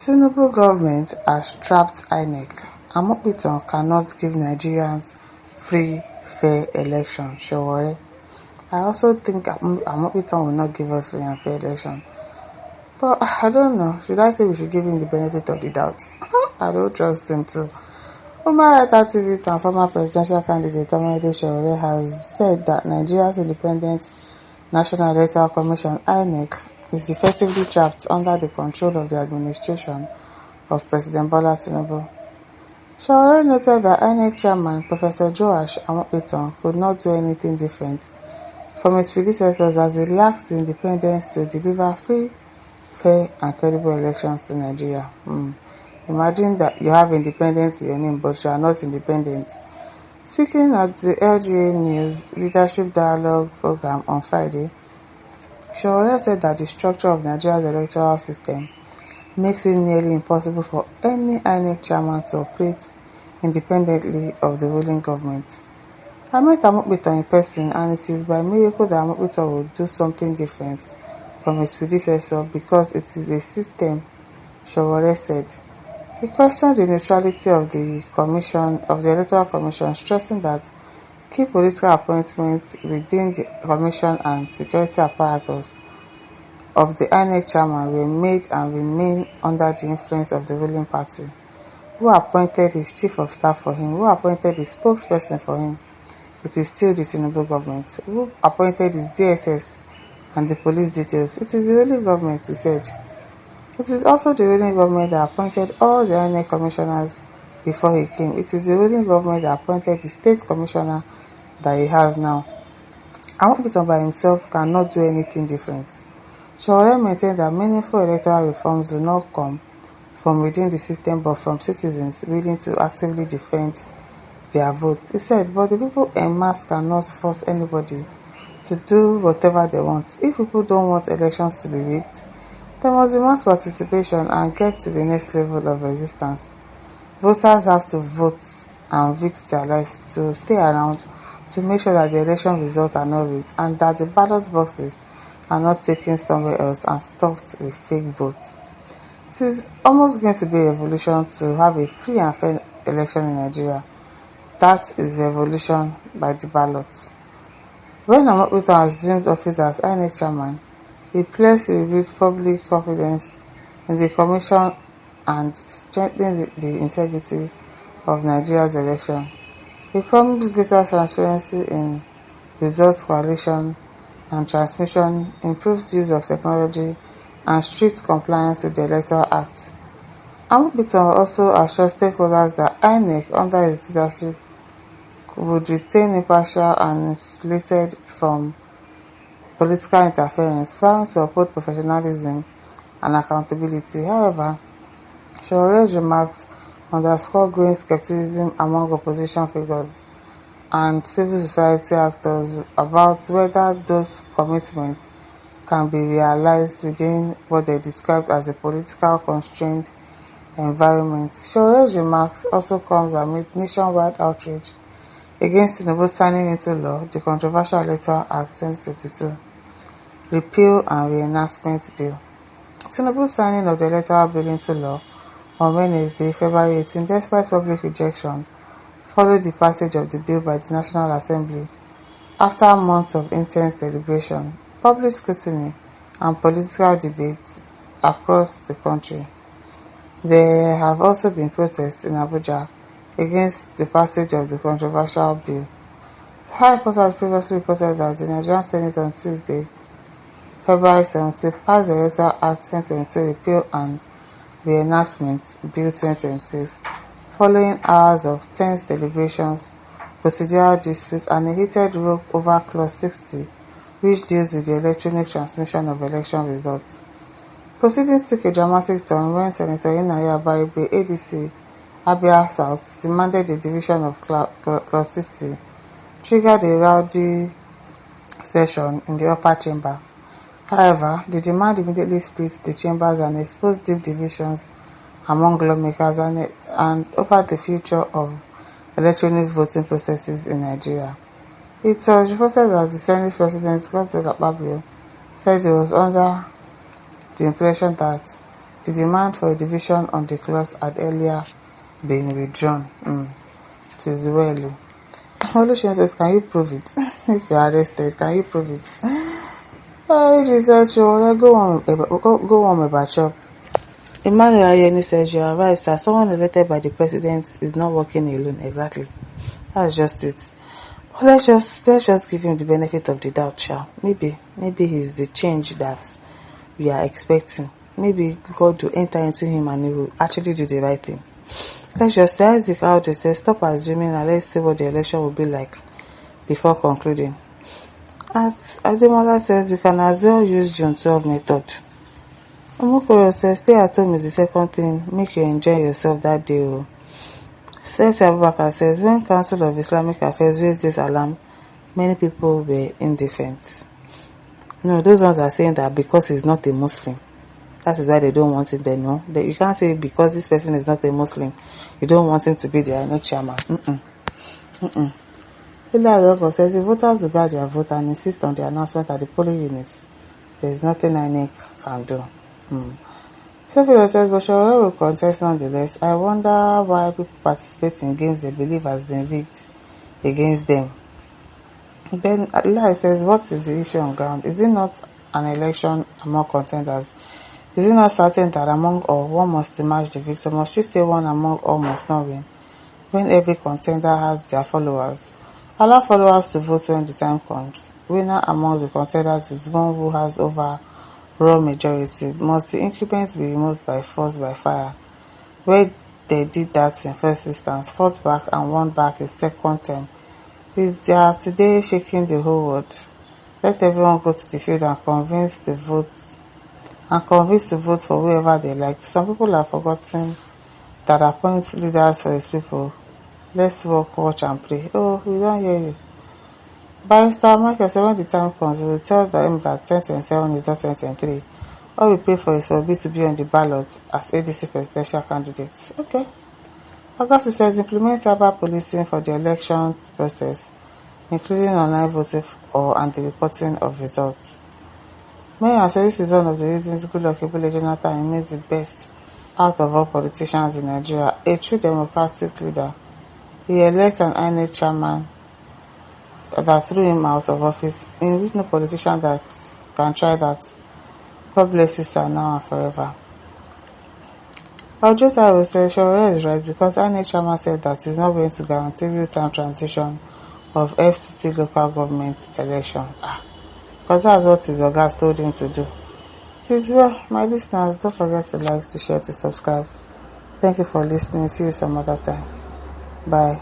Tinubu government has trapped Inec. Amopitan cannot give Nigerians free, fair election. Sowore. I also think Amopitan will not give us free and fair election. But I don't know. Should I say we should give him the benefit of the doubt? I don't trust him too. Human rights activist and former presidential candidate Omoyede Sowore has said that Nigeria's Independent National Electoral Commission (INEC) is effectively trapped under the control of the administration of President Bola Tinubu. Sowore noted that INEC chairman Professor Joash Amopitan could not do anything different from his predecessors as he lacks the independence to deliver free, fair and credible elections to Nigeria. Imagine that you have independence in your name but you are not independent. Speaking at the LGA News Leadership Dialogue program on Friday, Sowore said that the structure of Nigeria's electoral system makes it nearly impossible for any INEC chairman to operate independently of the ruling government. I met Amopitan in person and it is by miracle that Amopitan will do something different from his predecessor because it is a system, Sowore said. He questioned the neutrality of the Electoral Commission, stressing that key political appointments within the Commission and security apparatus of the INEC chairman were made and remain under the influence of the ruling party. Who appointed his chief of staff for him? Who appointed his spokesperson for him? It is still the Tinubu government. Who appointed his DSS and the police details? It is the ruling government, he said. It is also the ruling government that appointed all the INEC commissioners before he came. It is the ruling government that appointed the state commissioner that he has now. Amopitan by himself cannot do anything different. Sowore maintained that meaningful electoral reforms will not come from within the system but from citizens willing to actively defend their vote. He said, but the people en masse cannot force anybody to do whatever they want. If people don't want elections to be rigged, there must be mass participation and get to the next level of resistance. Voters have to vote and risk their lives to stay around to make sure that the election results are not rigged and that the ballot boxes are not taken somewhere else and stuffed with fake votes. It is almost going to be a revolution to have a free and fair election in Nigeria. That is revolution by the ballot. When Amopitan assumed office as INEC chairman, he pledged to rebuild public confidence in the commission and strengthen the integrity of Nigeria's election. He promised greater transparency in results collation and transmission, improved use of technology, and strict compliance with the Electoral Act. Amopitan also assured stakeholders that INEC, under his leadership, would retain impartial and insulated from political interference, vowing to uphold professionalism and accountability. However, Sowore's remarks underscore growing skepticism among opposition figures and civil society actors about whether those commitments can be realized within what they described as a political constrained environment. Sowore's remarks also comes amid nationwide outrage against Tinubu signing into law the controversial Electoral Act 2022 Repeal and Reenactment Bill. Tinubu's signing of the Electoral Bill into law on Wednesday, February 18, despite public rejection, followed the passage of the bill by the National Assembly after months of intense deliberation, public scrutiny, and political debates across the country. There have also been protests in Abuja against the passage of the controversial bill. The High Court had previously reported that the Nigerian Senate on Tuesday, February 17, passed the Electoral Act 2022 Repeal and Reenactment Bill 2026, following hours of tense deliberations, procedural disputes, and a heated row over Clause 60, which deals with the electronic transmission of election results. Proceedings took a dramatic turn when Senator Inaya Baribe, ADC, Abia South, demanded the division of Clause 60, triggered a rowdy session in the upper chamber. However, the demand immediately split the chambers and exposed deep divisions among lawmakers and over the future of electronic voting processes in Nigeria. It was reported that the Senate President, Godswill Akpabio, said he was under the impression that The demand for a division on the clause had earlier been withdrawn. It is well. Olusegun says, can you prove it? If you are arrested, can you prove it? It says, sure, go on about chop. Emmanuel Ayeni says, you are right, sir. Someone elected by the president is not working alone. Exactly. That's just it. But let's just give him the benefit of the doubt, shall. Maybe he's the change that we are expecting. Maybe God will enter into him and he will actually do the right thing. Let's just say Isaac Aude says, stop assuming and let's see what the election will be like before concluding. Ademola says, we can as well use June 12 method. Omokoro says, stay at home is the second thing. Make you enjoy yourself that day. Seth Abubakar says, when Council of Islamic Affairs raised this alarm, many people were indifferent. No, those ones are saying that because he's not a Muslim, that is why they don't want him there. No, you can't say because this person is not a Muslim, you don't want him to be the Inec chairman. Hilary says, the voters will guard their vote and insist on the announcement at the polling units. There is nothing Inec can do. Sophia says, but Sowore will contest nonetheless. I wonder why people participate in games they believe has been rigged against them. Then Eli says, what is the issue on ground? Is it not an election among contenders? Is it not certain that among all one must emerge the victor? Must you say one among all must not win? When every contender has their followers, allow followers to vote when the time comes. Winner among the contenders is one who has overall majority. Must the incumbent be removed by force by fire? Where they did that in first instance, fought back and won back a second term. Is there today shaking the whole world? Let everyone go to the field and convince to vote for whoever they like. Some people have forgotten that appoints leaders for his people. Let's work, watch and pray. Oh, we don't hear you. Barrister Michael said, when the time comes, we will tell them that 2027 is not 2023. All we pray for is for B to be on the ballot as ADC presidential candidates. Okay. August says, implement cyber policing for the election process, including online voting and the reporting of results. Mayor said this is one of the reasons Goodluck Ebele Jonathan remains the best out of all politicians in Nigeria, a true democratic leader. He elected an Inec chairman that threw him out of office, in which no politician that can try that. God bless you, sir, now and forever. Ojota will say Sowore is right because Inec chairman said that he's not going to guarantee real-time transition of FCT local government election. Because that's what his ogas told him to do. It is well, my listeners, don't forget to like, to share, to subscribe. Thank you for listening. See you some other time. Bye.